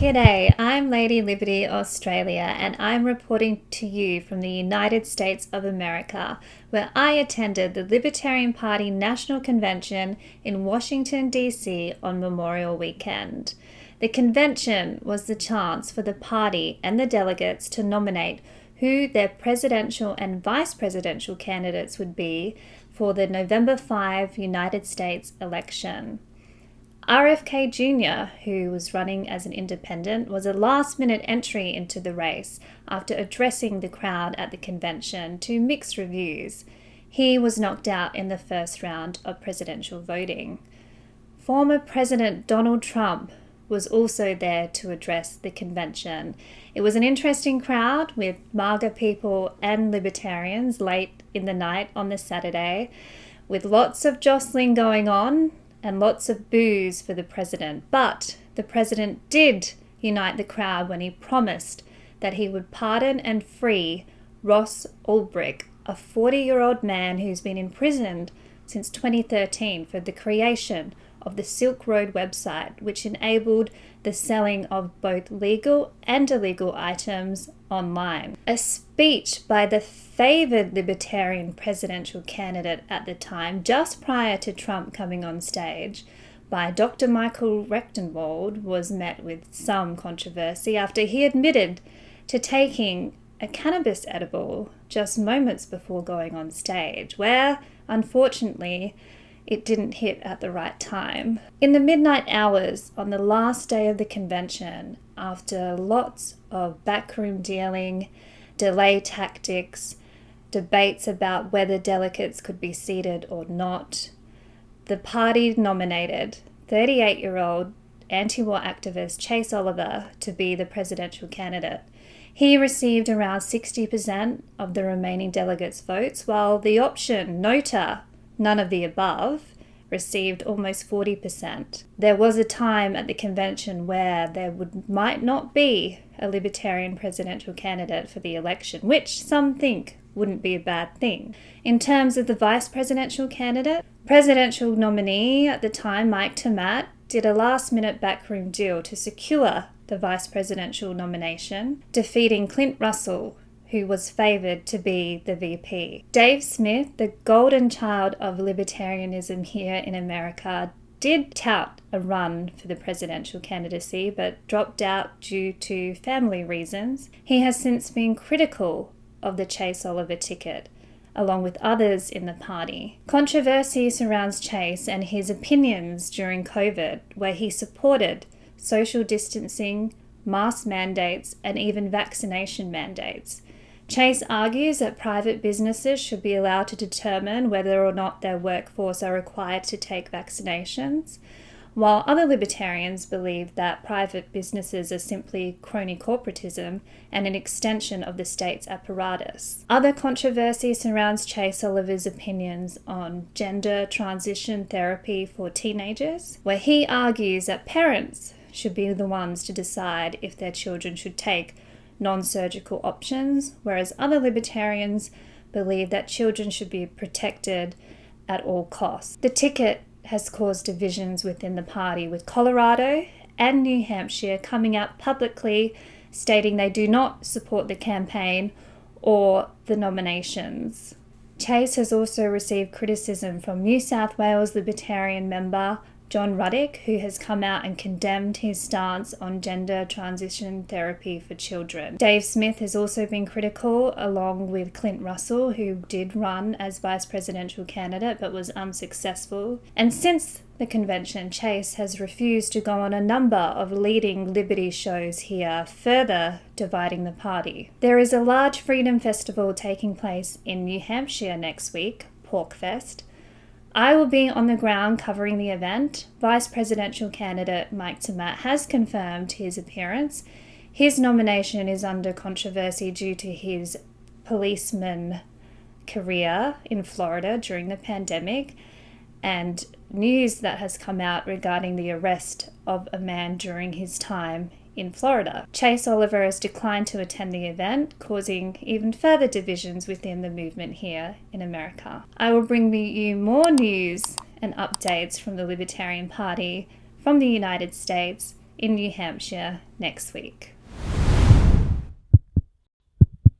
G'day, I'm Lady Liberty Australia and I'm reporting to you from the United States of America, where I attended the Libertarian Party National Convention in Washington, D.C. on Memorial Weekend. The convention was the chance for the party and the delegates to nominate who their presidential and vice presidential candidates would be for the November 5 United States election. RFK Jr., who was running as an independent, was a last-minute entry into the race after addressing the crowd at the convention to mixed reviews. He was knocked out in the first round of presidential voting. Former President Donald Trump was also there to address the convention. It was an interesting crowd with MAGA people and libertarians late in the night on the Saturday, with lots of jostling going on and lots of boos for the president. But the president did unite the crowd when he promised that he would pardon and free Ross Ulbricht, a 40-year-old man who's been imprisoned since 2013 for the creation of the Silk Road website, which enabled the selling of both legal and illegal items online. A speech by the favoured Libertarian presidential candidate at the time, just prior to Trump coming on stage, by Dr. Michael Rectenwald, was met with some controversy after he admitted to taking a cannabis edible just moments before going on stage, where, unfortunately, it didn't hit at the right time. In the midnight hours on the last day of the convention, after lots of backroom dealing, delay tactics, debates about whether delegates could be seated or not, the party nominated 38-year-old anti-war activist Chase Oliver to be the presidential candidate. He received around 60% of the remaining delegates' votes, while the option Nota, none of the above, received almost 40%. There was a time at the convention where there might not be a Libertarian presidential candidate for the election, which some think wouldn't be a bad thing. In terms of the vice presidential candidate, presidential nominee at the time, Mike Tomat, did a last-minute backroom deal to secure the vice presidential nomination, defeating Clint Russell, who was favoured to be the VP. Dave Smith, the golden child of libertarianism here in America, did tout a run for the presidential candidacy, but dropped out due to family reasons. He has since been critical of the Chase Oliver ticket, along with others in the party. Controversy surrounds Chase and his opinions during COVID, where he supported social distancing, mask mandates, and even vaccination mandates. Chase argues that private businesses should be allowed to determine whether or not their workforce are required to take vaccinations, while other libertarians believe that private businesses are simply crony corporatism and an extension of the state's apparatus. Other controversy surrounds Chase Oliver's opinions on gender transition therapy for teenagers, where he argues that parents should be the ones to decide if their children should take non-surgical options, whereas other libertarians believe that children should be protected at all costs. The ticket has caused divisions within the party, with Colorado and New Hampshire coming out publicly stating they do not support the campaign or the nominations. Chase has also received criticism from New South Wales Libertarian member John Ruddick, who has come out and condemned his stance on gender transition therapy for children. Dave Smith has also been critical, along with Clint Russell, who did run as vice presidential candidate but was unsuccessful. And since the convention, Chase has refused to go on a number of leading liberty shows here, further dividing the party. There is a large freedom festival taking place in New Hampshire next week, PorkFest. I will be on the ground covering the event. Vice presidential candidate Mike Tomat has confirmed his appearance. His nomination is under controversy due to his policeman career in Florida during the pandemic and news that has come out regarding the arrest of a man during his time in Florida. Chase Oliver has declined to attend the event, causing even further divisions within the movement here in America. I will bring you more news and updates from the Libertarian Party from the United States in New Hampshire next week.